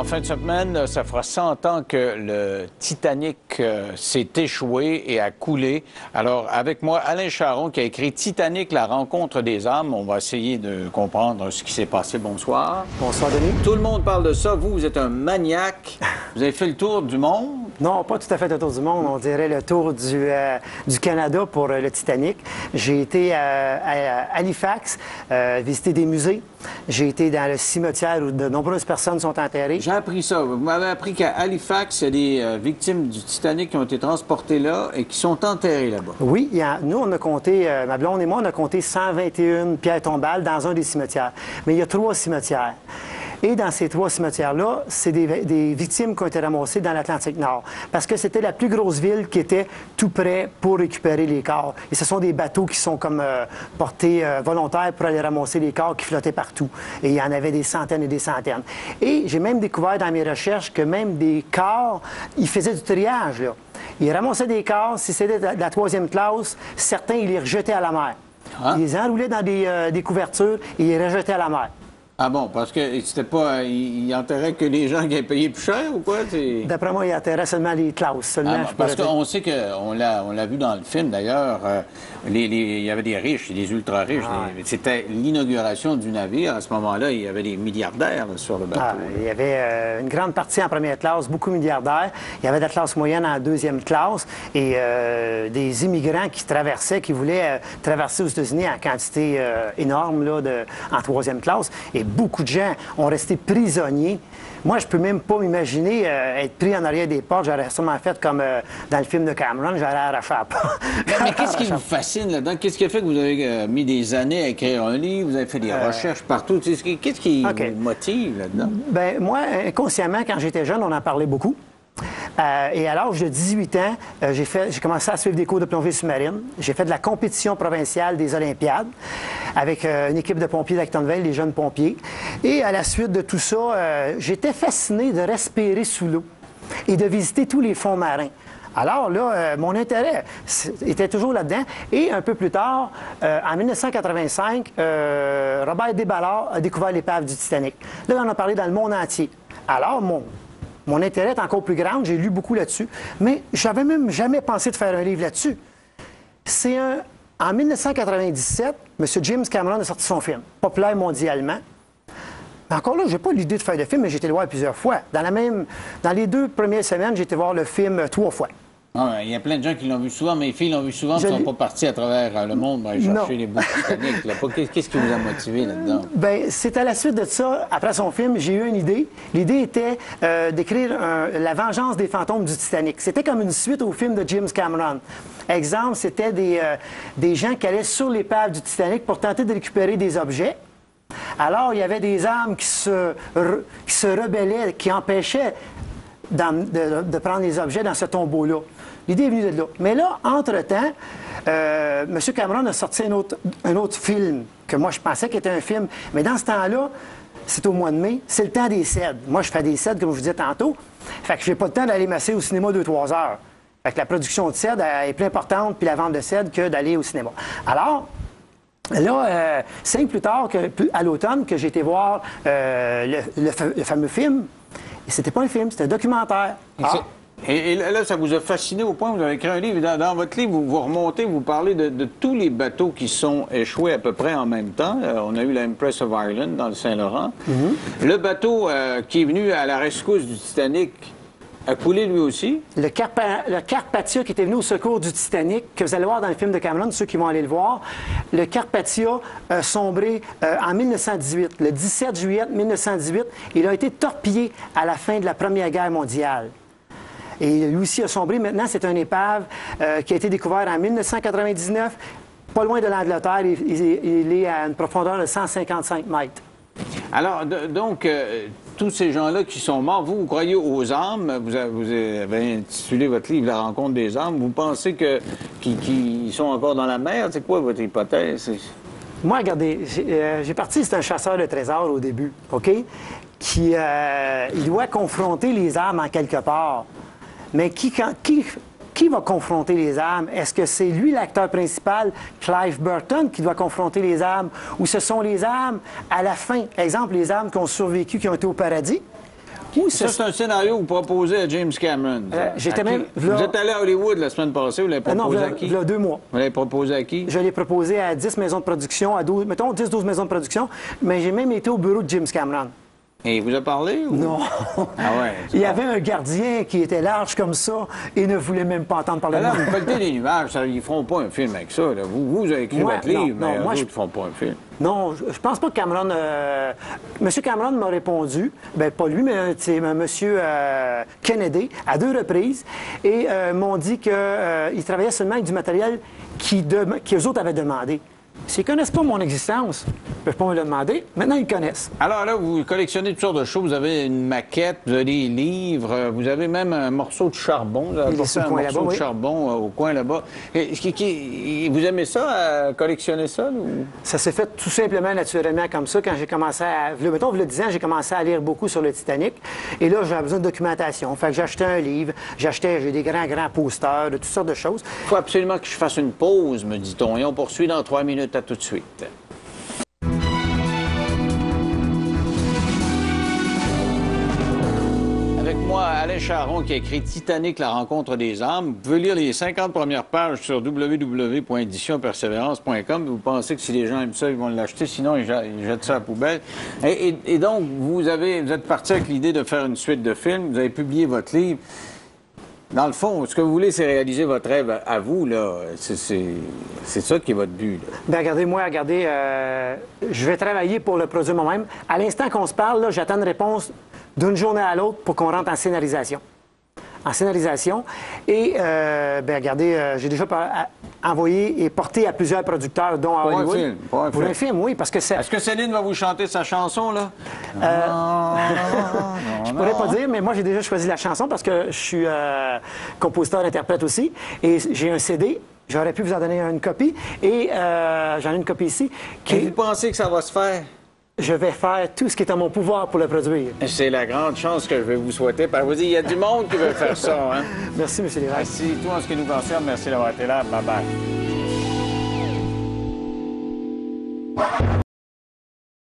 En fin de semaine, ça fera 100 ans que le Titanic s'est échoué et a coulé. Alors, avec moi, Alain Charon, qui a écrit Titanic, la rencontre des âmes. On va essayer de comprendre ce qui s'est passé. Bonsoir. Bonsoir, Denis. Tout le monde parle de ça. Vous êtes un maniaque. Vous avez fait le tour du monde? Non, pas tout à fait le tour du monde. On dirait le tour du Canada pour le Titanic. J'ai été à Halifax, visiter des musées. J'ai été dans le cimetière où de nombreuses personnes sont enterrées. J'ai appris ça. Vous m'avez appris qu'à Halifax, il y a des victimes du Titanic qui ont été transportées là et qui sont enterrées là-bas. Oui, nous, on a compté, ma blonde et moi, on a compté 121 pierres tombales dans un des cimetières. Mais il y a 3 cimetières. Et dans ces 3 cimetières-là, c'est des victimes qui ont été ramassées dans l'Atlantique Nord. Parce que c'était la plus grosse ville qui était tout près pour récupérer les corps. Et ce sont des bateaux qui sont comme portés volontaires pour aller ramasser les corps qui flottaient partout. Et il y en avait des centaines et des centaines. Et j'ai même découvert dans mes recherches que même des corps, ils faisaient du triage, là. Ils ramassaient des corps, si c'était de la 3e classe, certains, ils les rejetaient à la mer. Ah. Ils les enroulaient dans des couvertures et ils les rejetaient à la mer. Ah bon, parce que c'était pas... Il enterrait que les gens qui avaient payé plus cher ou quoi? D'après moi, il enterrait seulement les classes. Seulement, parce qu'on sait qu'on l'a vu dans le film, d'ailleurs. Il y avait des riches et des ultra-riches. Ah. C'était l'inauguration du navire. À ce moment-là, il y avait des milliardaires là, sur le bateau. Ah, il y avait une grande partie en première classe, beaucoup de milliardaires. Il y avait de la classe moyenne en 2e classe et des immigrants qui traversaient, qui voulaient traverser aux États-Unis en quantité énorme là, en 3e classe. Et beaucoup de gens ont resté prisonniers. Moi, je peux même pas m'imaginer être pris en arrière des portes. J'aurais sûrement fait comme dans le film de Cameron, j'aurais arraché la porte. Mais qu'est-ce qui vous fascine là-dedans? Qu'est-ce qui a fait que vous avez mis des années à écrire un livre? Vous avez fait des recherches partout. Qu'est-ce qui vous motive là-dedans? Bien, moi, inconsciemment, quand j'étais jeune, on en parlait beaucoup. Et à l'âge de 18 ans, j'ai commencé à suivre des cours de plongée sous-marine. J'ai fait de la compétition provinciale des Olympiades avec une équipe de pompiers d'Actonville, les jeunes pompiers. Et à la suite de tout ça, j'étais fasciné de respirer sous l'eau et de visiter tous les fonds marins. Alors là, mon intérêt était toujours là-dedans. Et un peu plus tard, en 1985, Robert Desballard a découvert l'épave du Titanic. Là, on en a parlé dans le monde entier. Alors, mon intérêt est encore plus grand, j'ai lu beaucoup là-dessus, mais j'avais même jamais pensé de faire un livre là-dessus. En 1997, M. James Cameron a sorti son film, populaire mondialement. Mais encore là, je n'ai pas l'idée de faire de film, mais j'ai été le voir plusieurs fois. Dans les 2 premières semaines, j'ai été voir le film 3 fois. Il y a plein de gens qui l'ont vu souvent. Mes filles l'ont vu souvent, ils ne sont pas partis à travers le monde pour aller chercher les bouts Titanic. Qu'est-ce qui vous a motivé là-dedans? Bien, c'est à la suite de ça, après son film, j'ai eu une idée. L'idée était d'écrire La vengeance des fantômes du Titanic. C'était comme une suite au film de James Cameron. Exemple, c'était des gens qui allaient sur l'épave du Titanic pour tenter de récupérer des objets. Alors, il y avait des âmes qui se rebellaient, qui empêchaient de prendre les objets dans ce tombeau-là. L'idée est venue de là. Mais là, entre-temps, M. Cameron a sorti un autre film que moi, je pensais qu'il était un film. Mais dans ce temps-là, c'est au mois de mai, c'est le temps des cèdres. Moi, je fais des cèdres, comme je vous disais tantôt. Fait que j'ai pas le temps d'aller masser au cinéma 2-3 heures. Fait que la production de cèdres est plus importante, puis la vente de cèdres, que d'aller au cinéma. Alors, là, 5 plus tard, à l'automne, que j'ai été voir le fameux film. Et c'était pas un film, c'était un documentaire. Et là, ça vous a fasciné au point où vous avez écrit un livre. Dans votre livre, vous remontez, vous parlez de tous les bateaux qui sont échoués à peu près en même temps. On a eu l'Empress of Ireland dans le Saint-Laurent. Mm-hmm. Le bateau qui est venu à la rescousse du Titanic a coulé lui aussi. Le Carpathia qui était venu au secours du Titanic, que vous allez voir dans le film de Cameron, ceux qui vont aller le voir. Le Carpathia a sombré en 1918. Le 17 juillet 1918, il a été torpillé à la fin de la Première Guerre mondiale. Et lui aussi a sombré. Maintenant, c'est un épave qui a été découvert en 1999, pas loin de l'Angleterre. Il est à une profondeur de 155 mètres. Alors, donc, tous ces gens-là qui sont morts, vous croyez aux âmes. Vous avez intitulé votre livre « La rencontre des âmes ». Vous pensez qu'ils sont encore dans la mer? C'est quoi votre hypothèse? Moi, regardez, j'ai parti, c'est un chasseur de trésors au début, OK? Il doit confronter les âmes en quelque part. Mais qui va confronter les âmes? Est-ce que c'est lui l'acteur principal, Clive Burton, qui doit confronter les âmes? Ou ce sont les âmes à la fin? Exemple, les âmes qui ont survécu, qui ont été au paradis? Ou Ça, c'est un scénario que vous proposez à James Cameron. J'étais même... Vous êtes allé à Hollywood la semaine passée, vous l'avez proposé à qui? Il y a 2 mois. Vous l'avez proposé à qui? Je l'ai proposé à 10 maisons de production, à 12, mettons 10-12 maisons de production, mais j'ai même été au bureau de James Cameron. Et il vous a parlé? Ou... Non. Ah ouais. Il y avait un gardien qui était large comme ça et ne voulait même pas entendre parler de Là, moi. vous pelletez des nuages, ils ne feront pas un film avec ça. Là. Vous avez écrit votre livre, mais eux autres ne font pas un film. Non, je pense pas que Cameron... Monsieur Cameron m'a répondu, ben pas lui, mais c'est Monsieur Kennedy, à 2 reprises, et m'ont dit qu'ils travaillaient seulement avec du matériel qu'eux autres avaient demandé. S'ils ne connaissent pas mon existence, ils ne peuvent pas me le demander. Maintenant, ils connaissent. Alors là, vous collectionnez toutes sortes de choses. Vous avez une maquette, vous avez des livres, vous avez même un morceau de charbon. Vous avez apporté un morceau de charbon au coin là-bas. Vous aimez ça, collectionner ça? Ou... Ça s'est fait tout simplement, naturellement, comme ça. Quand j'ai commencé à... Mettons, il y a 10 ans, j'ai commencé à lire beaucoup sur le Titanic. Et là, j'avais besoin de documentation. Fait que j'ai un livre. J'ai des grands posters de toutes sortes de choses. Il faut absolument que je fasse une pause, me dit-on. Et on poursuit dans 3 minutes. À tout de suite. Avec moi, Alain Charron qui a écrit Titanic, la rencontre des âmes. Vous pouvez lire les 50 premières pages sur www.éditionpersévérance.com. Vous pensez que si les gens aiment ça, ils vont l'acheter. Sinon, ils jettent ça à la poubelle. Et donc, vous êtes parti avec l'idée de faire une suite de films. Vous avez publié votre livre. Dans le fond, ce que vous voulez, c'est réaliser votre rêve à vous, là. C'est ça qui est votre but, là. Bien, regardez, je vais travailler pour le produire moi-même. À l'instant qu'on se parle, là, j'attends une réponse d'une journée à l'autre pour qu'on rentre en scénarisation. Et, j'ai déjà envoyé et porté à plusieurs producteurs, dont à Hollywood. Pour un film, oui, parce que c'est... Est-ce que Céline va vous chanter sa chanson, là? Je pourrais pas dire, mais moi, j'ai déjà choisi la chanson parce que je suis compositeur-interprète aussi. Et j'ai un CD. J'aurais pu vous en donner une copie. Et j'en ai une copie ici. Et vous pensez que ça va se faire? Je vais faire tout ce qui est en mon pouvoir pour le produire. C'est la grande chance que je vais vous souhaiter. Parce que vous dites, il y a du monde qui veut faire ça, hein? Merci, M. Lévesque. Merci. Tout en ce qui nous concerne, merci d'avoir été là. Bye-bye.